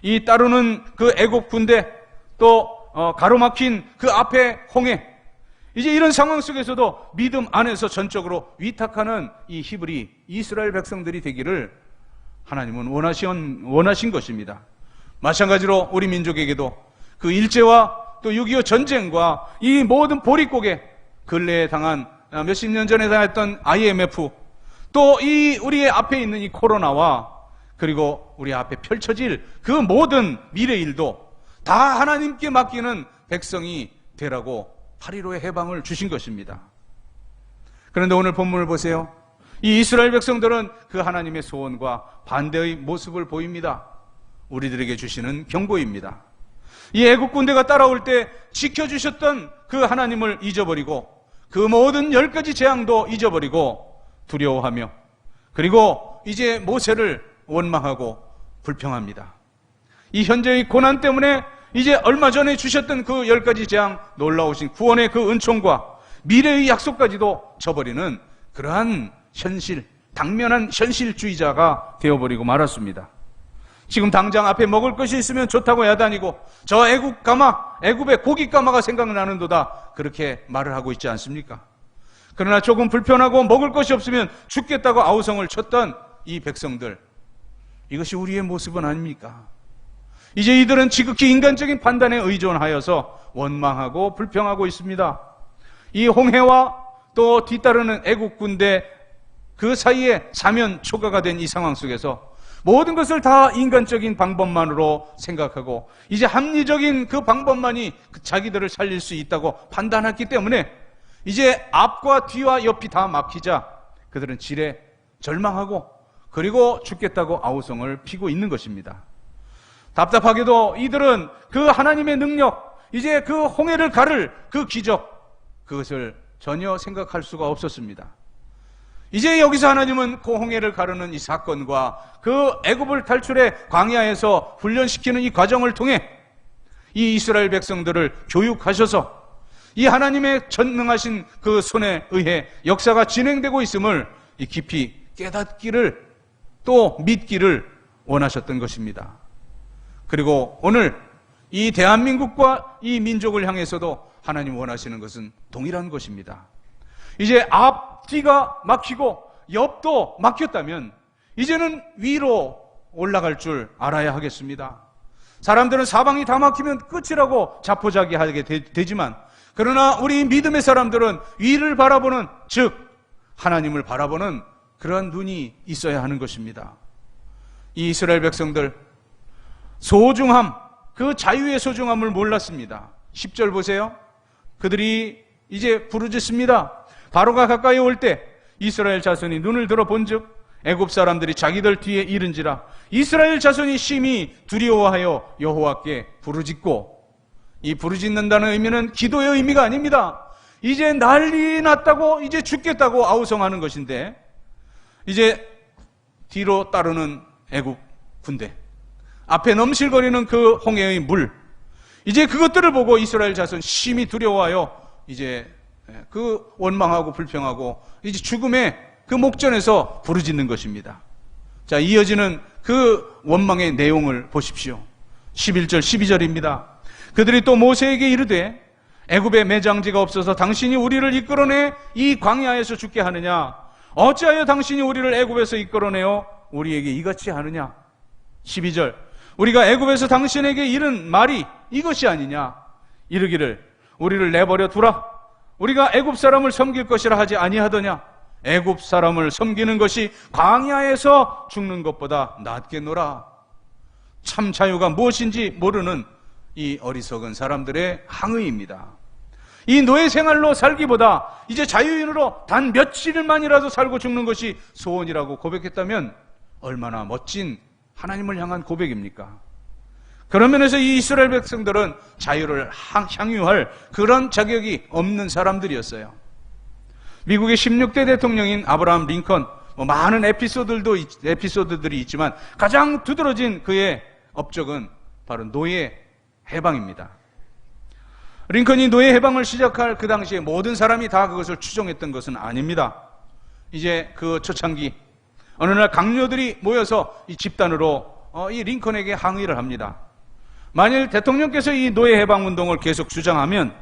이 따르는 그 애국 군대, 또 가로막힌 그 앞에 홍해, 이제 이런 상황 속에서도 믿음 안에서 전적으로 위탁하는 이 히브리 이스라엘 백성들이 되기를 하나님은 원하신 것입니다. 마찬가지로 우리 민족에게도 그 일제와 또 6.25 전쟁과 이 모든 보릿고개, 근래에 당한 몇십 년 전에 당했던 IMF, 또 이 우리의 앞에 있는 이 코로나와 그리고 우리 앞에 펼쳐질 그 모든 미래 일도 다 하나님께 맡기는 백성이 되라고 8.15의 해방을 주신 것입니다. 그런데 오늘 본문을 보세요. 이 이스라엘 백성들은 그 하나님의 소원과 반대의 모습을 보입니다. 우리들에게 주시는 경고입니다. 이 애국 군대가 따라올 때 지켜주셨던 그 하나님을 잊어버리고 그 모든 10가지 재앙도 잊어버리고 두려워하며 그리고 이제 모세를 원망하고 불평합니다. 이 현재의 고난 때문에 이제 얼마 전에 주셨던 그 10가지 재앙, 놀라우신 구원의 그 은총과 미래의 약속까지도 저버리는 그러한 현실, 당면한 현실주의자가 되어버리고 말았습니다. 지금 당장 앞에 먹을 것이 있으면 좋다고 야단이고 저 애굽의 고기 까마가 생각나는도다, 그렇게 말을 하고 있지 않습니까? 그러나 조금 불편하고 먹을 것이 없으면 죽겠다고 아우성을 쳤던 이 백성들, 이것이 우리의 모습은 아닙니까? 이제 이들은 지극히 인간적인 판단에 의존하여서 원망하고 불평하고 있습니다. 이 홍해와 또 뒤따르는 애국 군대 그 사이에 사면 초가가 된 이 상황 속에서 모든 것을 다 인간적인 방법만으로 생각하고 이제 합리적인 그 방법만이 자기들을 살릴 수 있다고 판단했기 때문에 이제 앞과 뒤와 옆이 다 막히자 그들은 지레 절망하고 그리고 죽겠다고 아우성을 피고 있는 것입니다. 답답하게도 이들은 그 하나님의 능력, 이제 그 홍해를 가를 그 기적, 그것을 전혀 생각할 수가 없었습니다. 이제 여기서 하나님은 그 홍해를 가르는 이 사건과 그 애굽을 탈출해 광야에서 훈련시키는 이 과정을 통해 이 이스라엘 백성들을 교육하셔서 이 하나님의 전능하신 그 손에 의해 역사가 진행되고 있음을 깊이 깨닫기를 또 믿기를 원하셨던 것입니다. 그리고 오늘 이 대한민국과 이 민족을 향해서도 하나님 원하시는 것은 동일한 것입니다. 이제 앞뒤가 막히고 옆도 막혔다면 이제는 위로 올라갈 줄 알아야 하겠습니다. 사람들은 사방이 다 막히면 끝이라고 자포자기하게 되지만 그러나 우리 믿음의 사람들은 위를 바라보는, 즉 하나님을 바라보는 그러한 눈이 있어야 하는 것입니다. 이 이스라엘 백성들 소중함, 그 자유의 소중함을 몰랐습니다. 10절 보세요. 그들이 이제 부르짖습니다. 바로가 가까이 올 때 이스라엘 자손이 눈을 들어 본즉 애굽 사람들이 자기들 뒤에 이른지라. 이스라엘 자손이 심히 두려워하여 여호와께 부르짖고, 이 부르짖는다는 의미는 기도의 의미가 아닙니다. 이제 난리 났다고, 이제 죽겠다고 아우성하는 것인데 이제 뒤로 따르는 애굽 군대, 앞에 넘실거리는 그 홍해의 물, 이제 그것들을 보고 이스라엘 자손 심히 두려워하여 이제 그 원망하고 불평하고 이제 죽음의 그 목전에서 부르짖는 것입니다. 자, 이어지는 그 원망의 내용을 보십시오. 11절 12절입니다. 그들이 또 모세에게 이르되 애굽에 매장지가 없어서 당신이 우리를 이끌어내 이 광야에서 죽게 하느냐? 어찌하여 당신이 우리를 애굽에서 이끌어내어 우리에게 이같이 하느냐? 12절 우리가 애굽에서 당신에게 이른 말이 이것이 아니냐? 이르기를 우리를 내버려 두라. 우리가 애굽 사람을 섬길 것이라 하지 아니하더냐? 애굽 사람을 섬기는 것이 광야에서 죽는 것보다 낫겠노라. 참 자유가 무엇인지 모르는 이 어리석은 사람들의 항의입니다. 이 노예 생활로 살기보다 이제 자유인으로 단 며칠만이라도 살고 죽는 것이 소원이라고 고백했다면 얼마나 멋진 하나님을 향한 고백입니까? 그런 면에서 이 이스라엘 백성들은 자유를 향유할 그런 자격이 없는 사람들이었어요. 미국의 16대 대통령인 아브라함 링컨, 많은 에피소드들이 있지만 가장 두드러진 그의 업적은 바로 노예 해방입니다. 링컨이 노예 해방을 시작할 그 당시에 모든 사람이 다 그것을 추종했던 것은 아닙니다. 이제 그 초창기 어느 날 강요들이 모여서 이 집단으로 이 링컨에게 항의를 합니다. 만일 대통령께서 이 노예 해방 운동을 계속 주장하면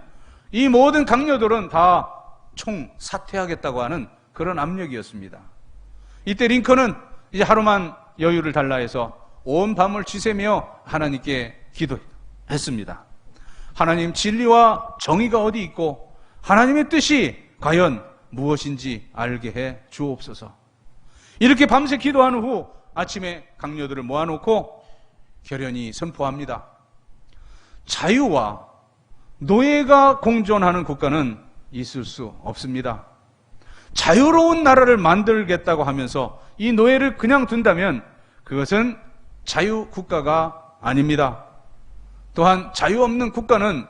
이 모든 강요들은 다 총 사퇴하겠다고 하는 그런 압력이었습니다. 이때 링컨은 이제 하루만 여유를 달라 해서 온 밤을 지새며 하나님께 기도했습니다. 하나님, 진리와 정의가 어디 있고 하나님의 뜻이 과연 무엇인지 알게 해 주옵소서. 이렇게 밤새 기도한 후 아침에 강요들을 모아놓고 결연히 선포합니다. 자유와 노예가 공존하는 국가는 있을 수 없습니다. 자유로운 나라를 만들겠다고 하면서 이 노예를 그냥 둔다면 그것은 자유국가가 아닙니다. 또한 자유 없는 국가는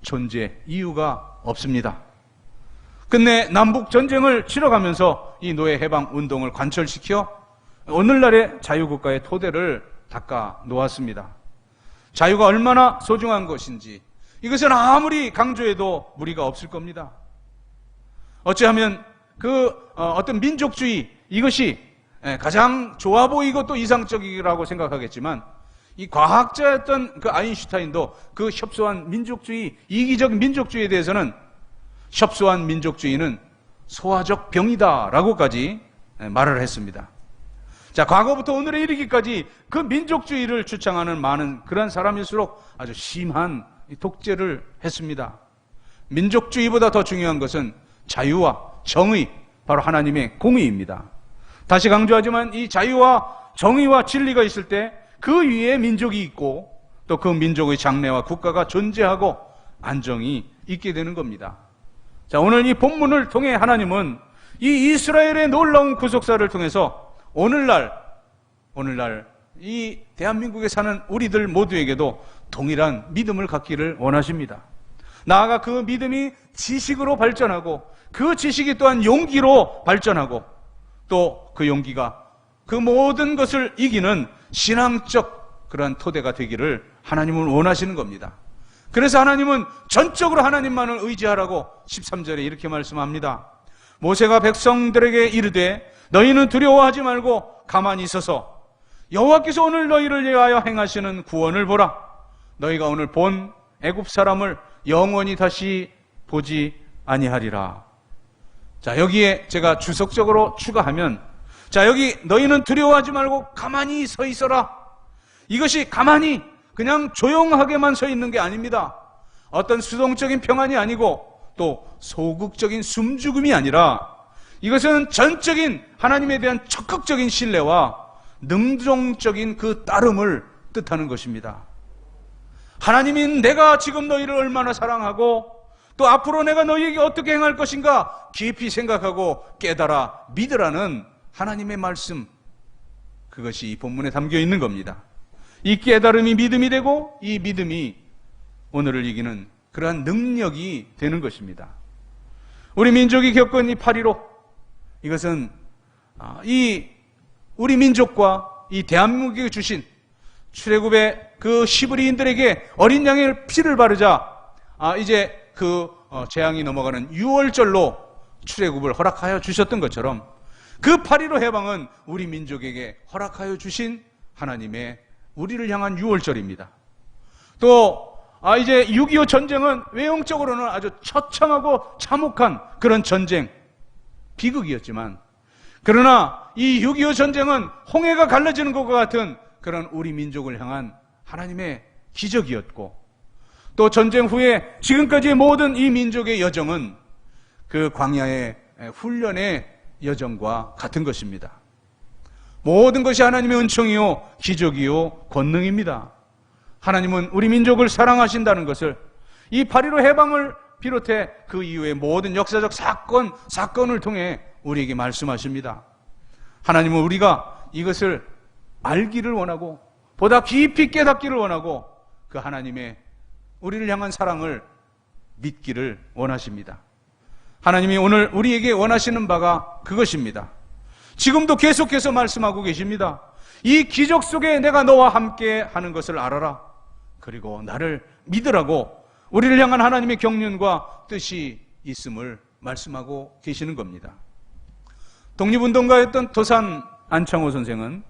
존재 이유가 없습니다. 끝내 남북 전쟁을 치러가면서 이 노예 해방 운동을 관철시켜 오늘날의 자유국가의 토대를 닦아 놓았습니다. 자유가 얼마나 소중한 것인지 이것은 아무리 강조해도 무리가 없을 겁니다. 어찌하면 어떤 민족주의 이것이 가장 좋아 보이고 또 이상적이라고 생각하겠지만 이 과학자였던 그 아인슈타인도 그 협소한 민족주의, 이기적 민족주의에 대해서는 협소한 민족주의는 소화적 병이다라고까지 말을 했습니다. 자, 과거부터 오늘에 이르기까지 그 민족주의를 주창하는 많은 그런 사람일수록 아주 심한 독재를 했습니다. 민족주의보다 더 중요한 것은 자유와 정의, 바로 하나님의 공의입니다. 다시 강조하지만 이 자유와 정의와 진리가 있을 때 그 위에 민족이 있고 또 그 민족의 장래와 국가가 존재하고 안정이 있게 되는 겁니다. 자, 오늘 이 본문을 통해 하나님은 이 이스라엘의 놀라운 구속사를 통해서 오늘날 이 대한민국에 사는 우리들 모두에게도 동일한 믿음을 갖기를 원하십니다. 나아가 그 믿음이 지식으로 발전하고 그 지식이 또한 용기로 발전하고 또 그 용기가 그 모든 것을 이기는 신앙적 그러한 토대가 되기를 하나님은 원하시는 겁니다. 그래서 하나님은 전적으로 하나님만을 의지하라고 13절에 이렇게 말씀합니다. 모세가 백성들에게 이르되 너희는 두려워하지 말고 가만히 있어서 여호와께서 오늘 너희를 위하여 행하시는 구원을 보라. 너희가 오늘 본 애굽 사람을 영원히 다시 보지 아니하리라. 자, 여기에 제가 주석적으로 추가하면, 자, 여기 너희는 두려워하지 말고 가만히 서 있어라. 이것이 가만히 그냥 조용하게만 서 있는 게 아닙니다. 어떤 수동적인 평안이 아니고 또 소극적인 숨죽음이 아니라 이것은 전적인 하나님에 대한 적극적인 신뢰와 능동적인 그 따름을 뜻하는 것입니다. 하나님이 내가 지금 너희를 얼마나 사랑하고 또 앞으로 내가 너희에게 어떻게 행할 것인가 깊이 생각하고 깨달아 믿으라는 하나님의 말씀, 그것이 이 본문에 담겨 있는 겁니다. 이 깨달음이 믿음이 되고 이 믿음이 오늘을 이기는 그러한 능력이 되는 것입니다. 우리 민족이 겪은 이 8.15, 이것은 이 우리 민족과 이 대한민국이 주신 출애굽의 그 시브리인들에게 어린 양의 피를 바르자 이제 그 재앙이 넘어가는 6월절로 출애굽을 허락하여 주셨던 것처럼 그 8.15 해방은 우리 민족에게 허락하여 주신 하나님의 우리를 향한 6월절입니다. 또 이제 6.25 전쟁은 외형적으로는 아주 처참하고 참혹한 그런 전쟁, 비극이었지만 그러나 이 6.25 전쟁은 홍해가 갈라지는 것과 같은 그런 우리 민족을 향한 하나님의 기적이었고 또 전쟁 후에 지금까지의 모든 이 민족의 여정은 그 광야의 훈련의 여정과 같은 것입니다. 모든 것이 하나님의 은총이요 기적이요 권능입니다. 하나님은 우리 민족을 사랑하신다는 것을 이 8.15 해방을 비롯해 그 이후의 모든 역사적 사건을 통해 우리에게 말씀하십니다. 하나님은 우리가 이것을 알기를 원하고 보다 깊이 깨닫기를 원하고 그 하나님의 우리를 향한 사랑을 믿기를 원하십니다. 하나님이 오늘 우리에게 원하시는 바가 그것입니다. 지금도 계속해서 말씀하고 계십니다. 이 기적 속에 내가 너와 함께 하는 것을 알아라. 그리고 나를 믿으라고 우리를 향한 하나님의 경륜과 뜻이 있음을 말씀하고 계시는 겁니다. 독립운동가였던 도산 안창호 선생은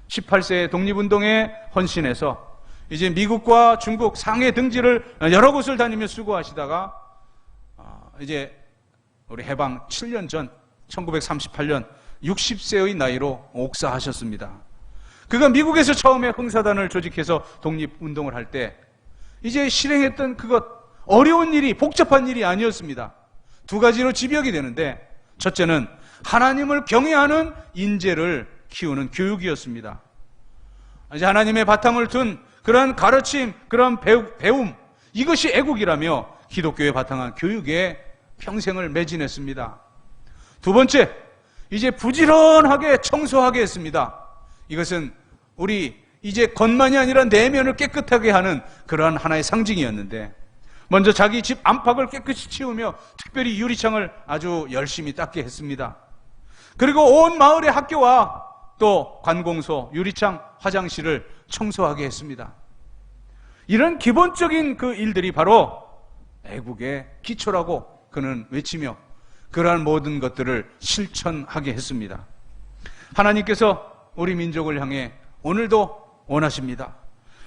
18세에 독립운동에 헌신해서 이제 미국과 중국 상해 등지를 여러 곳을 다니며 수고하시다가 이제 우리 해방 7년 전 1938년 60세의 나이로 옥사하셨습니다. 그가 미국에서 처음에 흥사단을 조직해서 독립운동을 할 때 이제 실행했던 그것 어려운 일이 복잡한 일이 아니었습니다. 두 가지로 집약이 되는데 첫째는 하나님을 경외하는 인재를 키우는 교육이었습니다. 이제 하나님의 바탕을 둔 그러한 가르침, 그러한 배움, 이것이 애국이라며 기독교에 바탕한 교육에 평생을 매진했습니다. 두 번째, 이제 부지런하게 청소하게 했습니다. 이것은 우리 이제 겉만이 아니라 내면을 깨끗하게 하는 그러한 하나의 상징이었는데 먼저 자기 집 안팎을 깨끗이 치우며 특별히 유리창을 아주 열심히 닦게 했습니다. 그리고 온 마을의 학교와 또 관공서, 유리창, 화장실을 청소하게 했습니다. 이런 기본적인 그 일들이 바로 애국의 기초라고 그는 외치며 그러한 모든 것들을 실천하게 했습니다. 하나님께서 우리 민족을 향해 오늘도 원하십니다.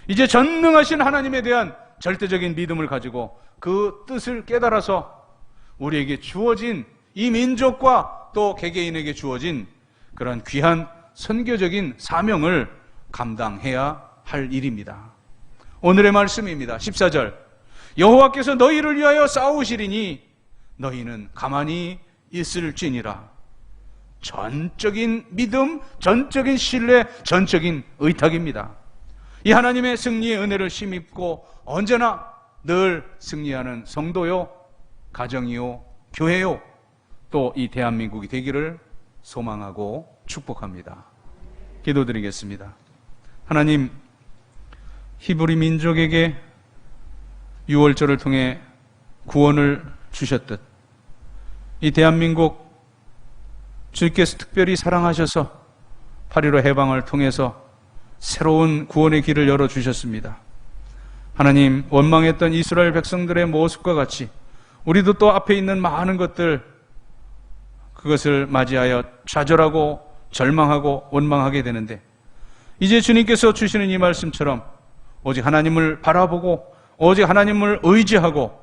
이제 전능하신 하나님에 대한 절대적인 믿음을 가지고 그 뜻을 깨달아서 우리에게 주어진 이 민족과 또 개개인에게 주어진 그런 귀한 선교적인 사명을 감당해야 할 일입니다. 오늘의 말씀입니다. 14절 여호와께서 너희를 위하여 싸우시리니 너희는 가만히 있을지니라. 전적인 믿음, 전적인 신뢰, 전적인 의탁입니다. 이 하나님의 승리의 은혜를 힘입고 언제나 늘 승리하는 성도요, 가정이요, 교회요, 또 이 대한민국이 되기를 소망하고 축복합니다. 기도드리겠습니다. 하나님, 히브리 민족에게 유월절을 통해 구원을 주셨듯 이 대한민국 주께서 특별히 사랑하셔서 8.15 해방을 통해서 새로운 구원의 길을 열어주셨습니다. 하나님, 원망했던 이스라엘 백성들의 모습과 같이 우리도 또 앞에 있는 많은 것들, 그것을 맞이하여 좌절하고 절망하고 원망하게 되는데 이제 주님께서 주시는 이 말씀처럼 오직 하나님을 바라보고 오직 하나님을 의지하고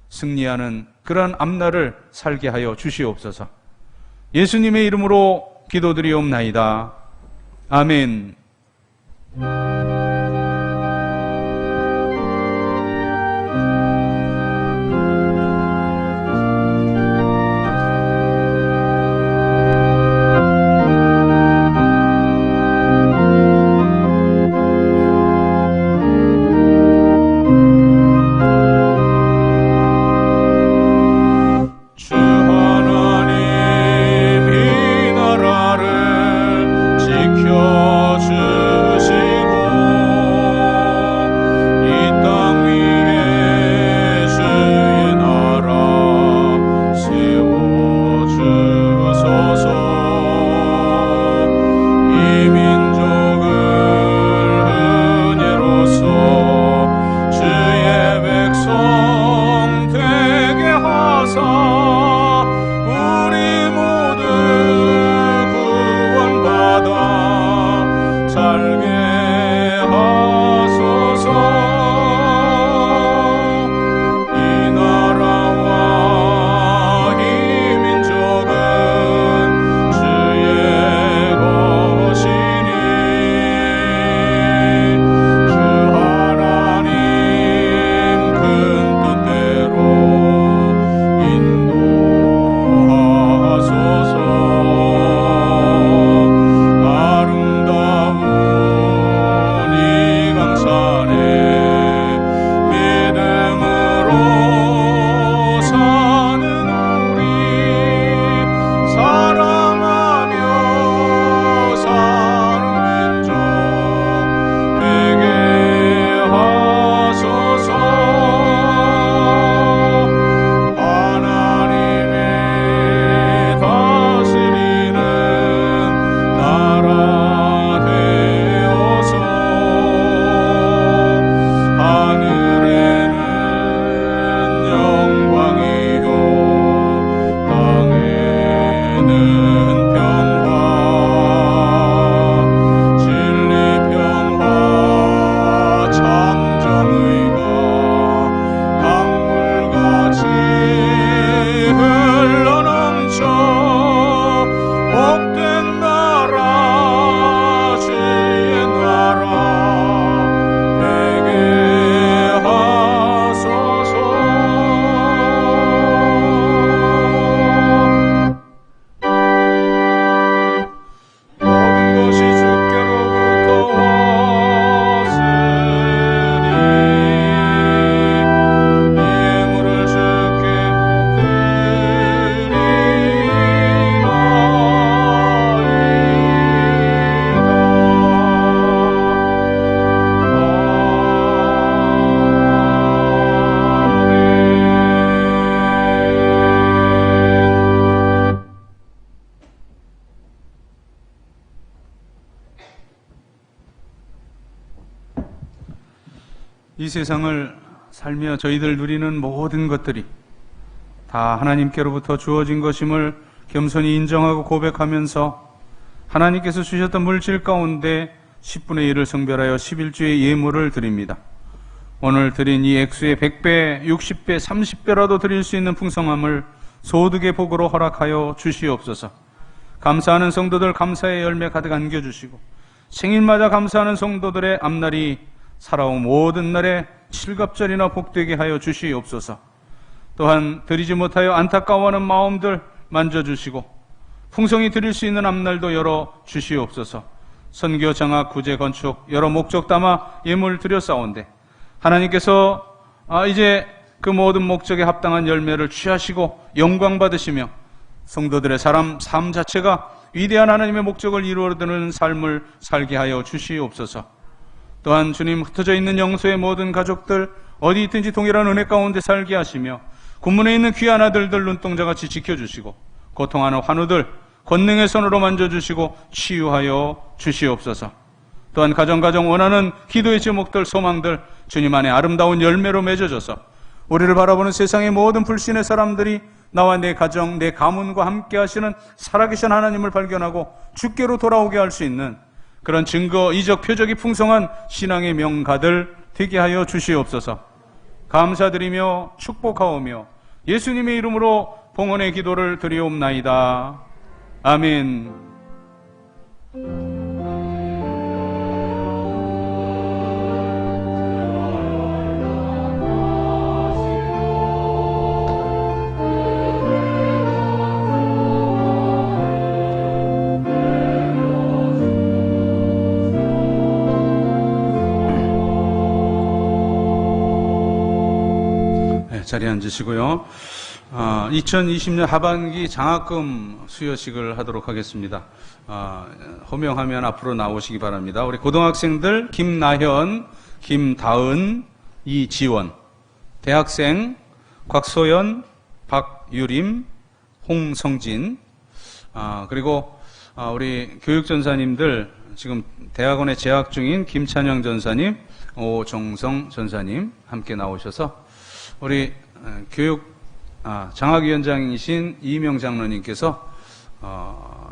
승리하는 그러한 앞날을 살게 하여 주시옵소서. 예수님의 이름으로 기도드리옵나이다. 아멘. 지켜주 이 세상을 살며 저희들 누리는 모든 것들이 다 하나님께로부터 주어진 것임을 겸손히 인정하고 고백하면서 하나님께서 주셨던 물질 가운데 10분의 1을 성별하여 11주의 예물을 드립니다. 오늘 드린 이 액수의 100배, 60배, 30배라도 드릴 수 있는 풍성함을 소득의 복으로 허락하여 주시옵소서. 감사하는 성도들 감사의 열매 가득 안겨주시고 생일마다 감사하는 성도들의 앞날이 살아온 모든 날에 칠갑절이나 복되게 하여 주시옵소서. 또한 드리지 못하여 안타까워하는 마음들 만져주시고 풍성히 드릴 수 있는 앞날도 열어 주시옵소서. 선교, 장학, 구제, 건축 여러 목적 담아 예물 드렸사온데 하나님께서 이제 그 모든 목적에 합당한 열매를 취하시고 영광 받으시며 성도들의 삶 자체가 위대한 하나님의 목적을 이루어드는 삶을 살게 하여 주시옵소서. 또한 주님 흩어져 있는 영소의 모든 가족들 어디 있든지 동일한 은혜 가운데 살게 하시며 군문에 있는 귀한 아들들 눈동자같이 지켜주시고 고통하는 환우들 권능의 손으로 만져주시고 치유하여 주시옵소서. 또한 가정 원하는 기도의 제목들 소망들 주님 안에 아름다운 열매로 맺어져서 우리를 바라보는 세상의 모든 불신의 사람들이 나와 내 가정, 내 가문과 함께 하시는 살아계신 하나님을 발견하고 주께로 돌아오게 할 수 있는 그런 증거, 이적, 표적이 풍성한 신앙의 명가들 되게 하여 주시옵소서. 감사드리며 축복하오며 예수님의 이름으로 봉헌의 기도를 드리옵나이다. 아멘. 자리에 앉으시고요. 2020년 하반기 장학금 수여식을 하도록 하겠습니다. 호명하면 앞으로 나오시기 바랍니다. 우리 고등학생들 김나현, 김다은, 이지원, 대학생 곽소연, 박유림, 홍성진, 그리고 우리 교육전사님들 지금 대학원에 재학 중인 김찬영 전사님, 오종성 전사님 함께 나오셔서 우리 장학위원장이신 이명 장로님께서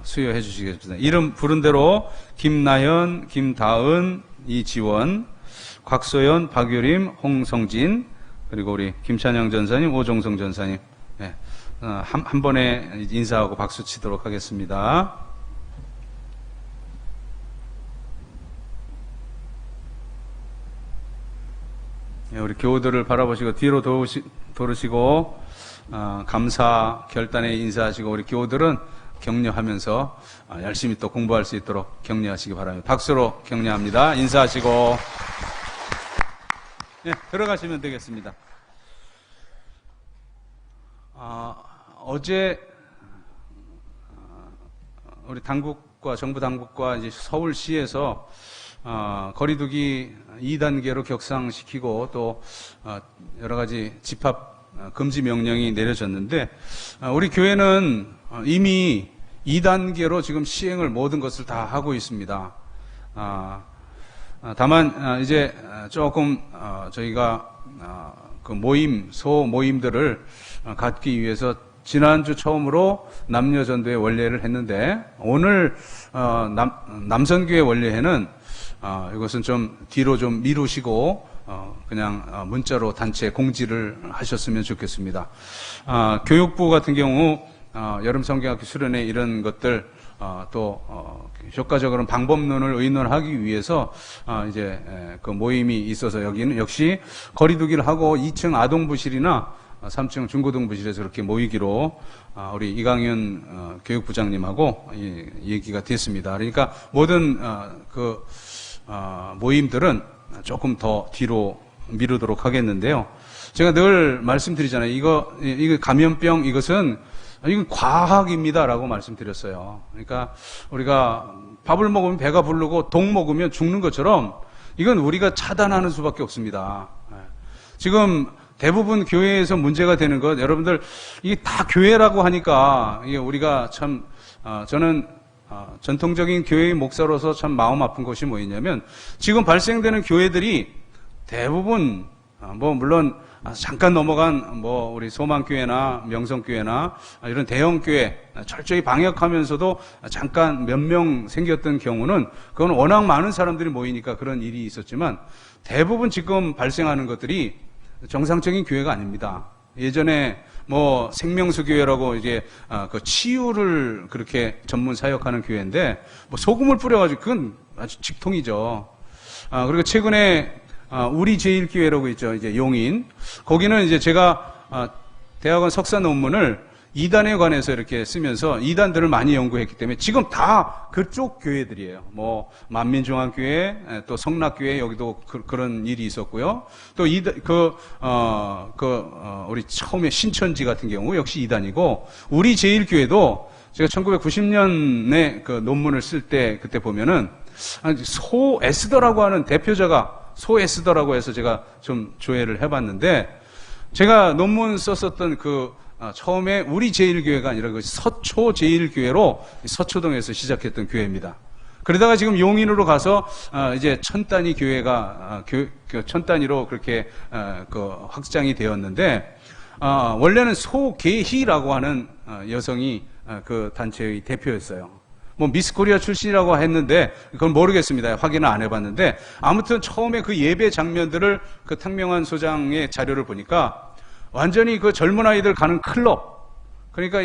수여해 주시겠습니다. 이름 부른 대로 김나현, 김다은, 이지원, 곽소연, 박유림, 홍성진, 그리고 우리 김찬영 전사님, 오종성 전사님, 네, 한 번에 인사하고 박수 치도록 하겠습니다. 네, 우리 교우들을 바라보시고 뒤로 돌으시고 감사 결단에 인사하시고 우리 교우들은 격려하면서 열심히 또 공부할 수 있도록 격려하시기 바랍니다. 박수로 격려합니다. 인사하시고 네, 들어가시면 되겠습니다. 어제 우리 당국과 정부 당국과 이제 서울시에서 거리두기 2단계로 격상시키고 또 여러 가지 집합 금지 명령이 내려졌는데 우리 교회는 이미 2단계로 지금 시행을 모든 것을 다 하고 있습니다. 다만 이제 조금 저희가 그 소모임들을 갖기 위해서 지난주 처음으로 남녀전도회 원례를 했는데 오늘 남선교회 원례회는 이것은 좀 뒤로 좀 미루시고 그냥 문자로 단체 공지를 하셨으면 좋겠습니다. 교육부 같은 경우 여름 성경학교 수련회 이런 것들 또 효과적으로 방법론을 의논하기 위해서 이제 그 모임이 있어서 여기는 역시 거리두기를 하고 2층 아동부실이나 3층 중고등부실에서 그렇게 모이기로 우리 이강윤 교육부장님하고 얘기가 됐습니다. 그러니까 모든 그 모임들은 조금 더 뒤로 미루도록 하겠는데요. 제가 늘 말씀드리잖아요. 이거 감염병 이건 과학입니다라고 말씀드렸어요. 그러니까 우리가 밥을 먹으면 배가 부르고 독 먹으면 죽는 것처럼 이건 우리가 차단하는 수밖에 없습니다. 지금 대부분 교회에서 문제가 되는 것, 여러분들 이게 다 교회라고 하니까 이게 우리가 참 저는 전통적인 교회의 목사로서 참 마음 아픈 것이 뭐였냐면 지금 발생되는 교회들이 대부분 물론 잠깐 넘어간 우리 소망교회나 명성교회나 이런 대형교회 철저히 방역하면서도 잠깐 몇 명 생겼던 경우는 그건 워낙 많은 사람들이 모이니까 그런 일이 있었지만 대부분 지금 발생하는 것들이 정상적인 교회가 아닙니다. 예전에 생명수 교회라고 이제 그 치유를 그렇게 전문 사역하는 교회인데 소금을 뿌려가지고 그건 아주 직통이죠. 그리고 최근에 우리 제일교회라고 있죠. 이제 용인. 거기는 이제 제가 대학원 석사 논문을 이단에 관해서 이렇게 쓰면서 이단들을 많이 연구했기 때문에 지금 다 그쪽 교회들이에요. 만민중앙교회, 또 성락교회 여기도 그런 일이 있었고요. 또 우리 처음에 신천지 같은 경우 역시 이단이고 우리 제일교회도 제가 1990년에 그 논문을 쓸 때 그때 보면은 소 에스더라고 하는 대표자가 소 에스더라고 해서 제가 좀 조회를 해봤는데 제가 논문 썼었던 처음에 우리 제일교회가 아니라 그 서초 제일교회로 서초동에서 시작했던 교회입니다. 그러다가 지금 용인으로 가서 이제 천단위 교회가 천단위로 그렇게 확장이 되었는데 원래는 소계희라고 하는 여성이 그 단체의 대표였어요. 미스 코리아 출신이라고 했는데 그건 모르겠습니다. 확인을 안 해봤는데 아무튼 처음에 그 예배 장면들을 그 탕명환 소장의 자료를 보니까 완전히 그 젊은 아이들 가는 클럽, 그러니까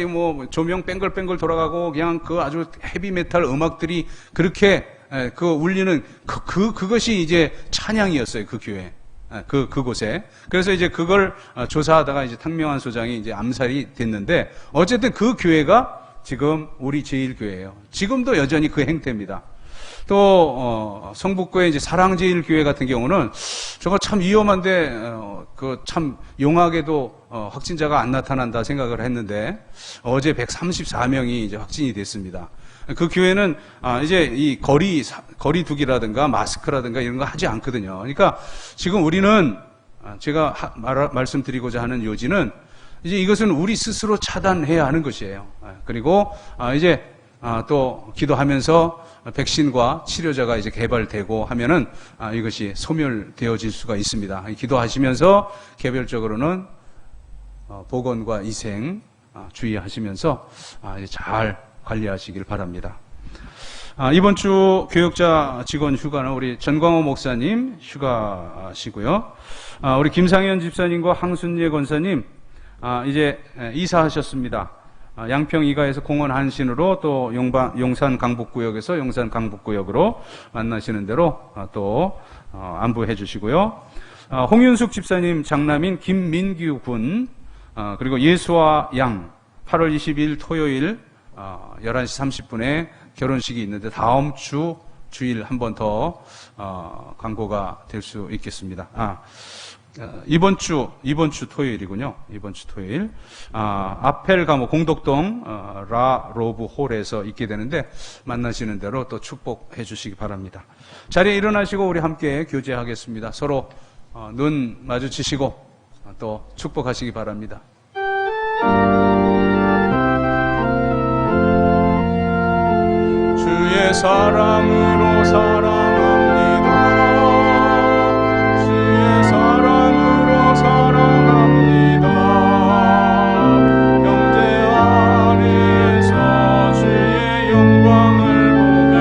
조명 뺑글뺑글 돌아가고 그냥 그 아주 헤비메탈 음악들이 그렇게 울리는 그것이 이제 찬양이었어요. 그 교회. 그곳에. 그래서 이제 그걸 조사하다가 이제 탕명환 소장이 이제 암살이 됐는데 어쨌든 그 교회가 지금 우리 제일교회예요. 지금도 여전히 그 행태입니다. 또 성북구의 이제 사랑제일교회 같은 경우는 저거 참 위험한데 참 용하게도 확진자가 안 나타난다 생각을 했는데 어제 134명이 이제 확진이 됐습니다. 그 교회는 이제 이 거리두기라든가 마스크라든가 이런 거 하지 않거든요. 그러니까 지금 우리는 제가 말씀드리고자 하는 요지는 이제 이것은 우리 스스로 차단해야 하는 것이에요. 그리고 이제 또 기도하면서 백신과 치료제가 이제 개발되고 하면은 이것이 소멸되어질 수가 있습니다. 기도하시면서 개별적으로는 보건과 위생 주의하시면서 잘 관리하시길 바랍니다. 이번 주 교역자 직원 휴가는 우리 전광호 목사님 휴가시고요. 우리 김상현 집사님과 항순예 권사님 이제 이사하셨습니다. 양평 이가에서 공원 한신으로 또 용산 강북구역에서 용산 강북구역으로 만나시는 대로 또 안부해 주시고요. 홍윤숙 집사님 장남인 김민규 군 그리고 예수와 양 8월 20일 토요일 11시 30분에 결혼식이 있는데 다음 주일 한 번 더 광고가 될 수 있겠습니다. 이번 주 토요일이군요. 이번 주 토요일. 아펠 감옥 공덕동 라 로브 홀에서 있게 되는데 만나시는 대로 또 축복해 주시기 바랍니다. 자리에 일어나시고 우리 함께 교제하겠습니다. 서로 눈 마주치시고 또 축복하시기 바랍니다. 주의 사랑으로 사랑합니다. 주의 사랑으로 사랑합니다. 형제 아래에서 주의 영광을 보며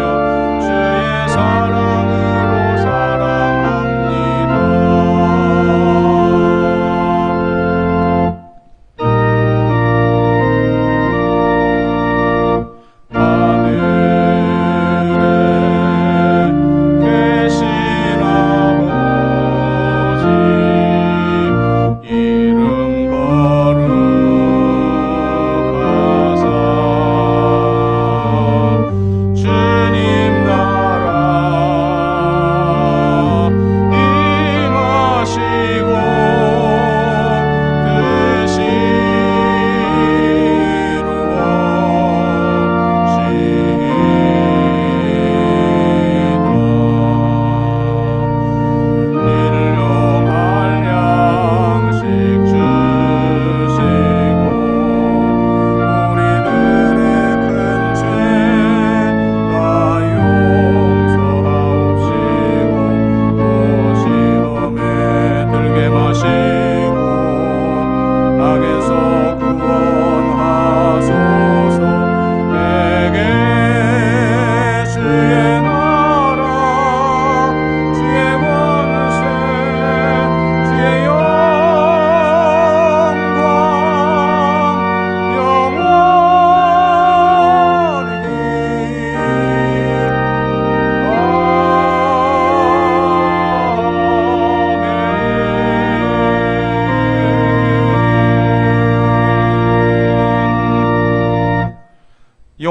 주의 사랑으로 사랑합니다. 하늘에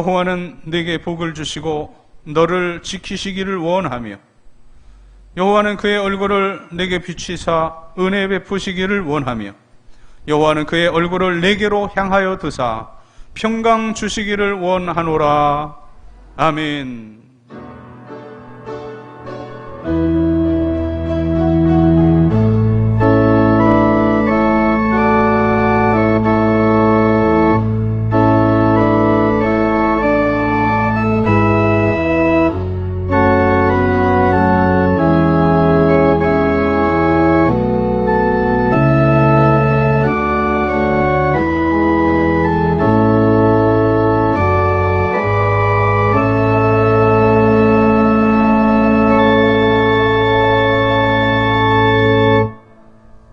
여호와는 네게 복을 주시고 너를 지키시기를 원하며 여호와는 그의 얼굴을 네게 비추사 은혜 베푸시기를 원하며 여호와는 그의 얼굴을 네게로 향하여 드사 평강 주시기를 원하노라. 아멘.